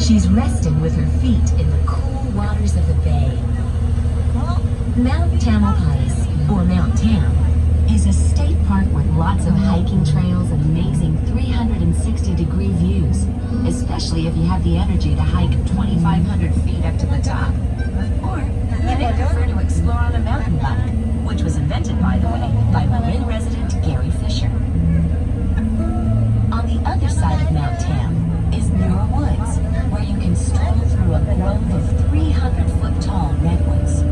She's resting with her feet in the cool waters of the bay. Mount Tamalpais, or Mount Tam, is a state park with lots of hiking trails and amazing 360-degree views, especially if you have the energy to hike 2,500 feet up to the top. Or you may prefer to explore on a mountain bike, which was invented, by the way, by Marin resident Gary Fisher. On the other side of Mount Tam is Muir Woods, where you can stroll through a grove of 300-foot-tall redwoods.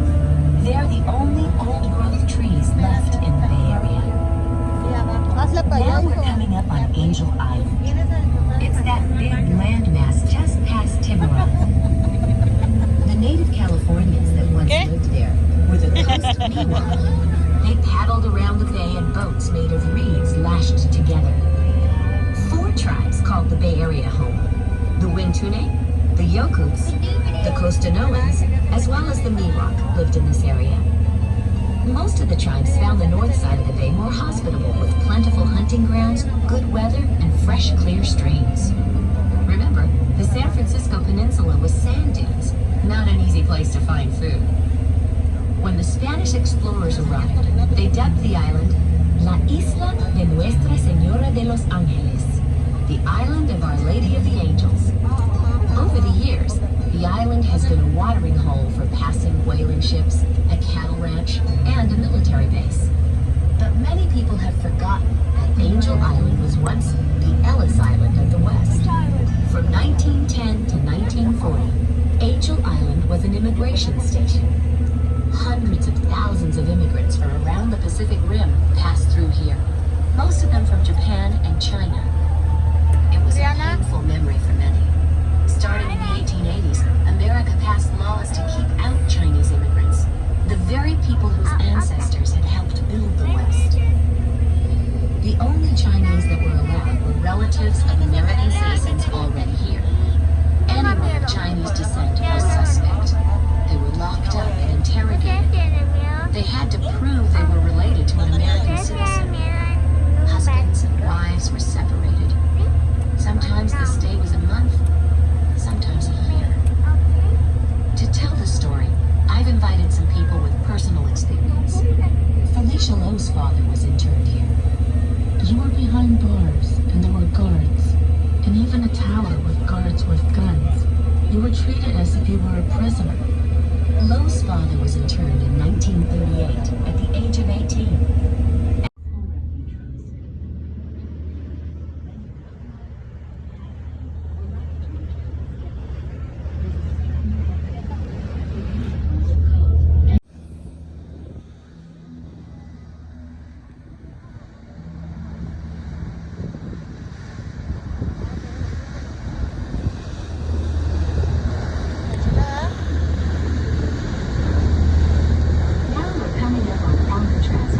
They're the only old-growth trees left in the Bay Area. Now we're coming up on Angel Island. It's that big landmass just past Tiburon. The native Californians that once lived there were the Coast Miwok. They paddled around the bay in boats made of reeds lashed together. 4 tribes called the Bay Area home: the Wintune, the Yokuts, the Costanoans, as well as the Miwok lived in this area. Most of the tribes found the north side of the bay more hospitable, with plentiful hunting grounds, good weather, and fresh, clear streams. Remember, the San Francisco Peninsula was sand dunes, not an easy place to find food. When the Spanish explorers arrived, they dubbed the island La Isla de Nuestra Señora de los Ángeles, the island of Our Lady of the Angels. Over the years, the island has been a watering hole for passing whaling ships, a cattle ranch, and a military base. But many people have forgotten that Angel Island was once the Ellis Island of the West. From 1910 to 1940, Angel Island was an immigration station. Hundreds of thousands of immigrants from around the Pacific Rim passed through here, most of them from Japan and China. It was a painful memory for many. Starting in the 1880s, America passed laws to keep out Chinese immigrants, the very people whose ancestors had helped build the West. The only Chinese that were allowed were relatives of American citizens already here. Anyone of Chinese descent was suspect. They were locked up and interrogated. They had to prove they were related to an American citizen. Husbands and wives were separated. Sometimes the stay was a month, sometimes a year. To tell the story, I've invited some people with personal experience. Felicia Lowe's father was interned here. You were behind bars, and there were guards, and even a tower with guards with guns. You were treated as if you were a prisoner. Lowe's father was interned in 1938 at the age of 18. Alcatraz.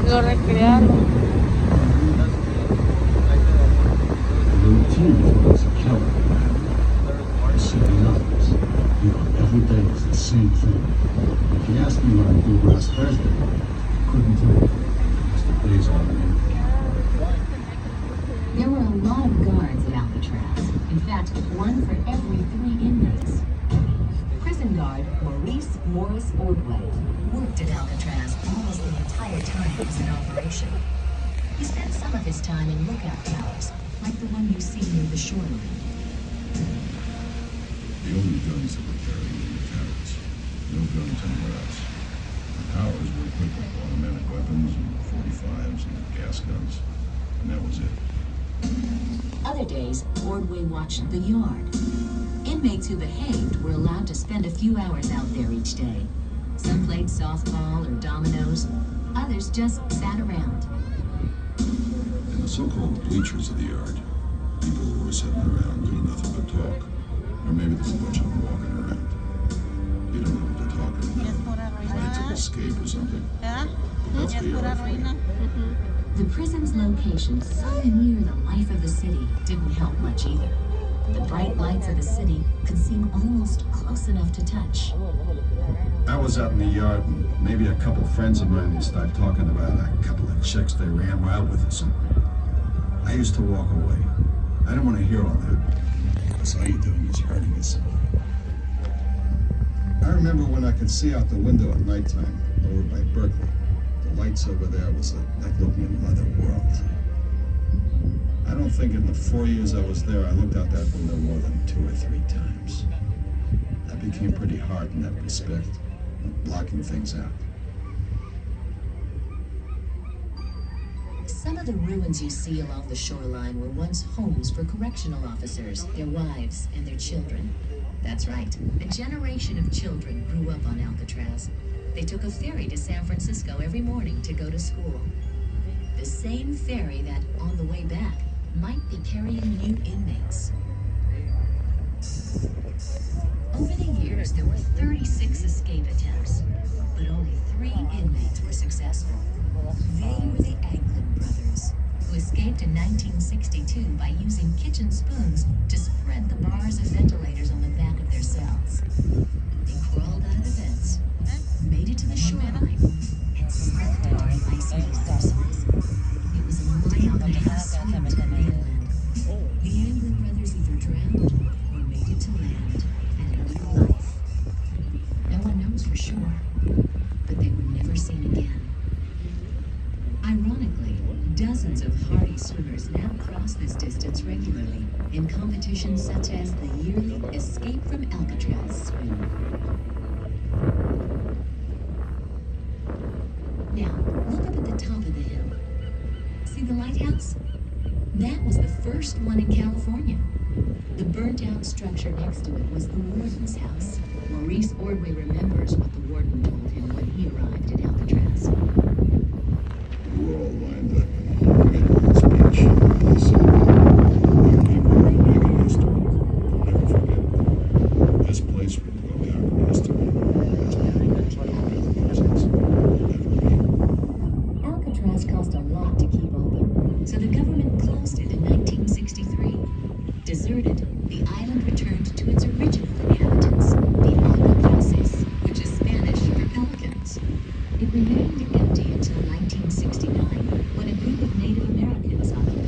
Lo recrearon. The routine was a killer. City lights. You know, every day is the same thing. If you asked me what I did last Thursday, I couldn't tell you. It's the days on me. There were a lot of guards at Alcatraz. In fact, one for every 3 inmates. Prison guard Maurice Morris Ordway worked at Alcatraz almost the entire time it was in operation. He spent some of his time in lookout towers, like the one you see near the shoreline. The only guns that were carried were the towers. No guns anywhere else. The towers were equipped with automatic weapons and 45s and gas guns. And that was it. Other days, Ordway watched the yard. Inmates who behaved were allowed to spend a few hours out there each day. Some played softball or dominoes. Others just sat around. In the so-called bleachers of the yard, people were sitting around doing nothing but talk. Or maybe there's a bunch of them walking around. You don't know what they're talking about. Plans of escape or something. That's what you're afraid. The prison's location so near the life of the city didn't help much either. The bright lights of the city could seem almost close enough to touch. I was out in the yard, and maybe a couple friends of mine, they started talking about a couple of chicks they ran wild with or something. I used to walk away. I didn't want to hear all that. Because all you're doing is hurting yourself. I remember when I could see out the window at nighttime over by Berkeley. The lights over there was like looking at another world. I don't think in the 4 years I was there, I looked out that window more than 2 or 3 times. I became pretty hard in that respect, blocking things out. Some of the ruins you see along the shoreline were once homes for correctional officers, their wives, and their children. That's right, a generation of children grew up on Alcatraz. They took a ferry to San Francisco every morning to go to school. The same ferry that, on the way back, might be carrying new inmates. Over the years, there were 36 escape attempts, but only 3 inmates were successful. They were the Anglin brothers, who escaped in 1962 by using kitchen spoons to spread the bars of ventilators on the back of their cells. They crawled out of the vents, made it to the shoreline, and slept on the icy waters. It was a mile-and-a-half swim to the mainland. The Anglin brothers either drowned or made it to land and a new life. No one knows for sure, but they were never seen again. Ironically, dozens of hardy swimmers now cross this distance regularly in competitions such as the yearly Escape from Alcatraz swim. Now, look up at the top of the hill. See the lighthouse? That was the first one in California. The burnt-out structure next to it was the warden's house. Maurice Ordway remembers what the warden told him when he arrived at Alcatraz. We were all lined up in the middle of this beach. He said, "Our name will be back in history. We'll never forget it. This place will go down in history. As Alcatraz cost a lot to keep open, so the government closed it in 1963. Deserted, the island returned to its original inhabitants, the Alcatraces, which is Spanish for pelicans. It remained empty until 1969, when a group of Native Americans occupied